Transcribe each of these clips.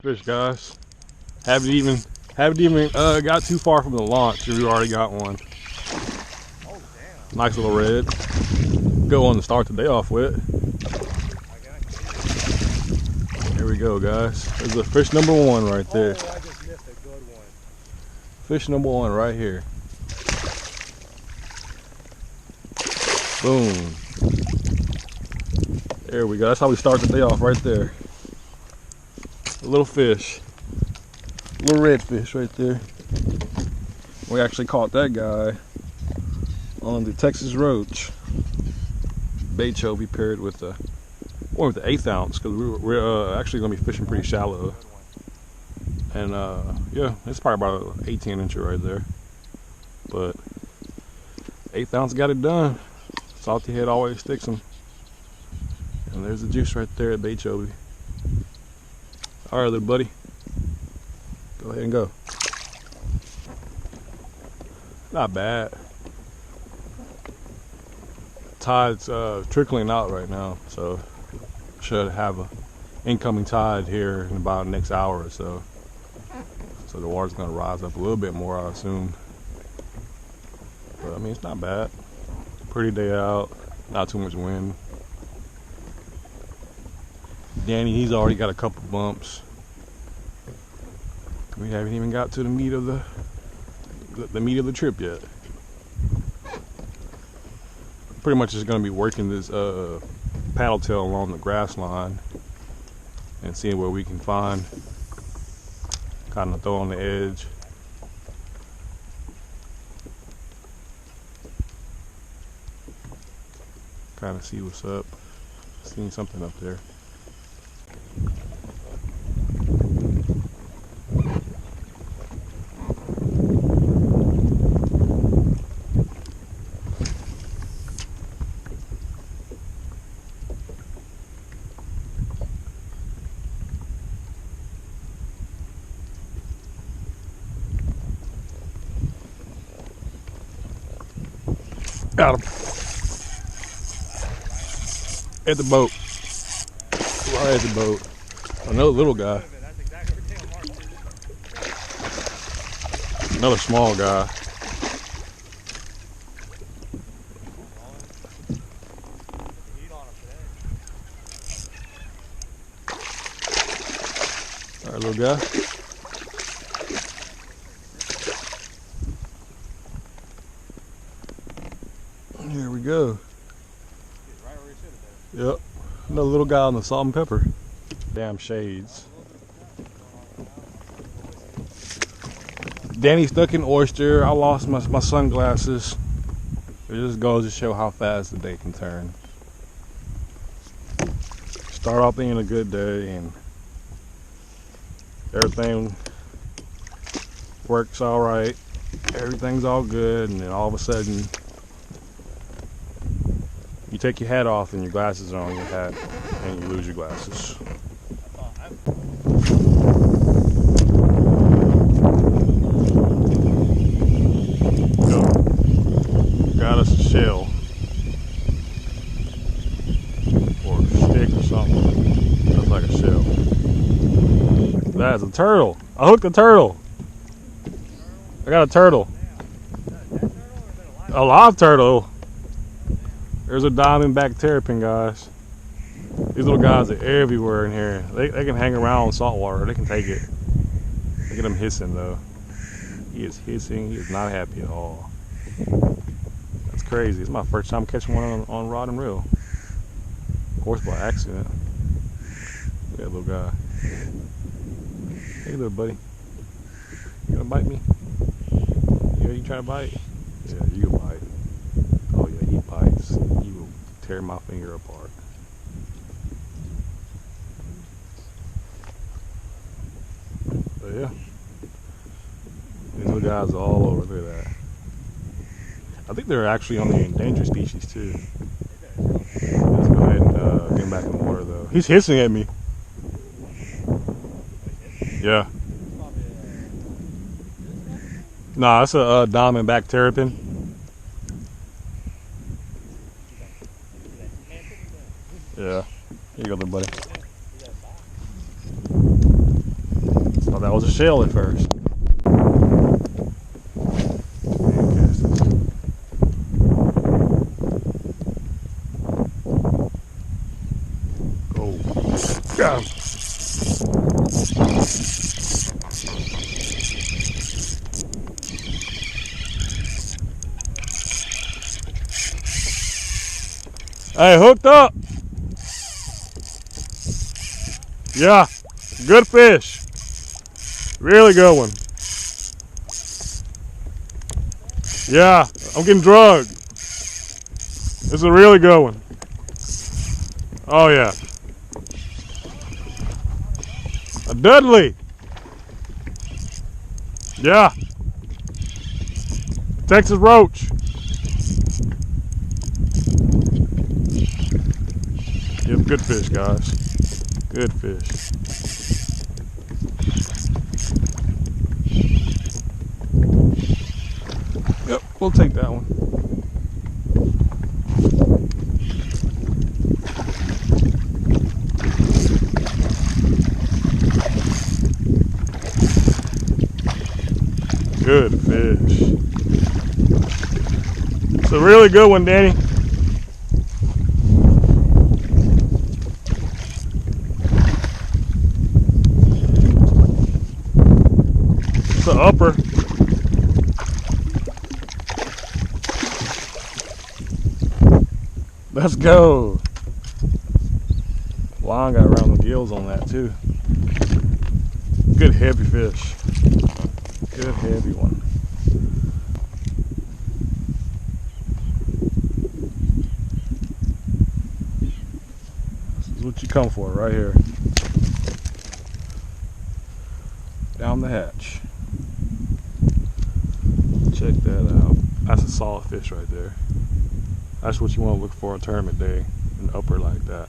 Fish, guys. Haven't even got too far from the launch and we already got one. Oh, damn. Nice little red. Good one to start the day off with. There we go, guys. There's a fish number one right there. Oh, I just missed a good one. Fish number one right here. Boom. There we go. That's how we start the day off right there. A little fish. A little red fish right there. We actually caught that guy on the Texas Roach. Bait chovy paired with the 1/8 ounce because we're actually going to be fishing pretty shallow. And yeah, it's probably about an 18 incher right there. But 1/8 ounce got it done. Salty head always sticks them. And there's the juice right there at bait chovy. All right, little buddy. Go ahead and go. Not bad. Tide's trickling out right now, so should have a incoming tide here in about the next hour or so. So the water's gonna rise up a little bit more, I assume. But I mean, it's not bad. Pretty day out, not too much wind. Danny, he's already got a couple bumps. We haven't even got to the meat of the meat of the trip yet. Pretty much just gonna be working this paddle tail along the grass line and seeing where we can find, kind of throw on the edge. Kind of see what's up. Seen something up there. Got him. At the boat. Right at the boat. Another little guy. Another small guy. All right, little guy. Here we go. Yep. Another little guy on the salt and pepper. Damn shades. Danny stuck in oyster. I lost my sunglasses. It just goes to show how fast the day can turn. Start off being a good day and everything works all right. Everything's all good, and then all of a sudden you take your hat off and your glasses are on your hat and you lose your glasses. Go. Got us a shell. Or a stick or something. Looks like a shell. That's a turtle. I hooked a turtle. I got a turtle. A live turtle. There's a diamondback terrapin, guys. These little guys are everywhere in here. They can hang around in salt water. They can take it. Look at him hissing, though. He is hissing. He is not happy at all. That's crazy. It's my first time catching one on rod and reel. Of course, by accident. Look at that little guy. Hey, little buddy. You gonna bite me? Yeah, you trying to bite? Yeah, you can bite. Oh yeah, he bites. He will tear my finger apart. But yeah, these little guys are all over. Look at that. I think they're actually on the endangered species too. Let's go ahead and get him back in the water though. He's hissing at me. Yeah. Nah, that's a diamondback terrapin. Yeah. Here you go, little buddy. thought that was a shell at first. Oh, God. Hey, hooked up. Yeah, good fish. Really good one. Yeah, I'm getting drugged. This is a really good one. Oh yeah. A Dudley. Yeah. Texas roach. Yep, good fish, guys. Good fish. Yep, we'll take that one. Good fish. It's a really good one, Danny. It's an upper. Let's go. Line got around the gills on that too. Good heavy fish. Good heavy one. This is what you come for right here. Down the hatch. Check that out. That's a solid fish right there. That's what you want to look for on tournament day. An upper like that.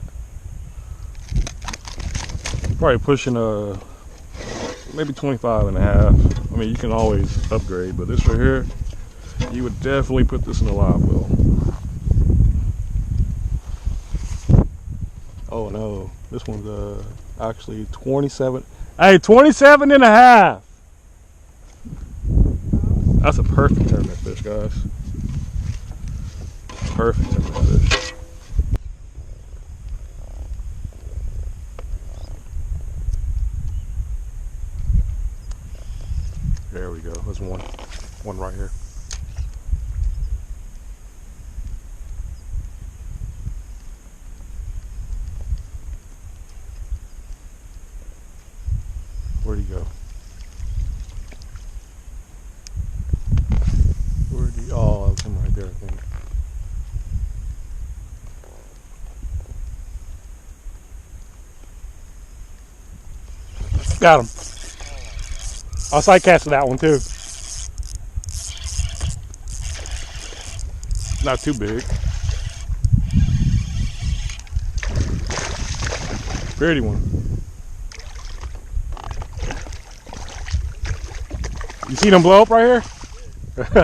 Probably pushing a maybe 25 and a half. I mean, you can always upgrade, but this right here, you would definitely put this in a live well. Oh no, this one's actually 27. Hey, 27 and a half. That's a perfect tournament fish, guys. Perfect tournament fish. There we go. There's one right here. Where'd he go? Oh, that was him right there, I think. Got him. I'll sight cast that one too. Not too big. Pretty one. You see them blow up right here? I was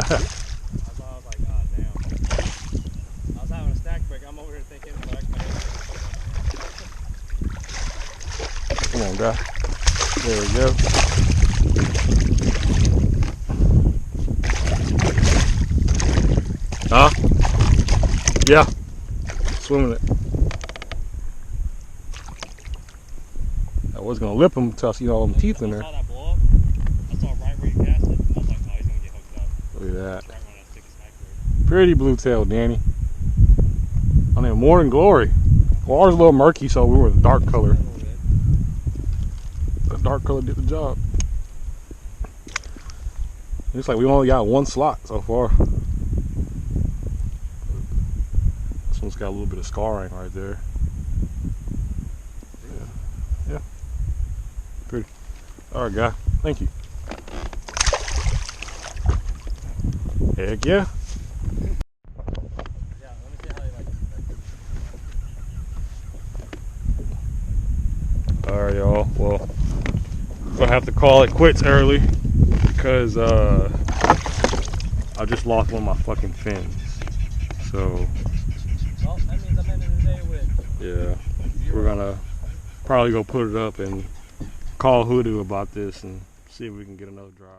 like, God damn. I was having a stack break. I'm over here thinking, but I Come on, guy. There we go. Huh? Yeah. Swimming it. I was gonna lip him until I see all them teeth in there. I saw that blow up. I saw right where you cast it. I was like, oh, he's gonna get hooked up. Look at that. Right when I stick a snack break. Pretty blue tail, Danny. I mean, morning glory. Well, ours was a little murky, so we were in dark color. The dark color did the job. Looks like we only got one slot so far. This one's got a little bit of scarring right there. Yeah. Yeah. Pretty. Alright, guy. Thank you. Heck yeah. Yeah, let me see how you like it. Alright, y'all. Well, gonna have to call it quits early because I just lost one of my fucking fins. So Well, that means I'm ending the day with. yeah, we're gonna probably go put it up and call Hoodoo about this and see if we can get another drive.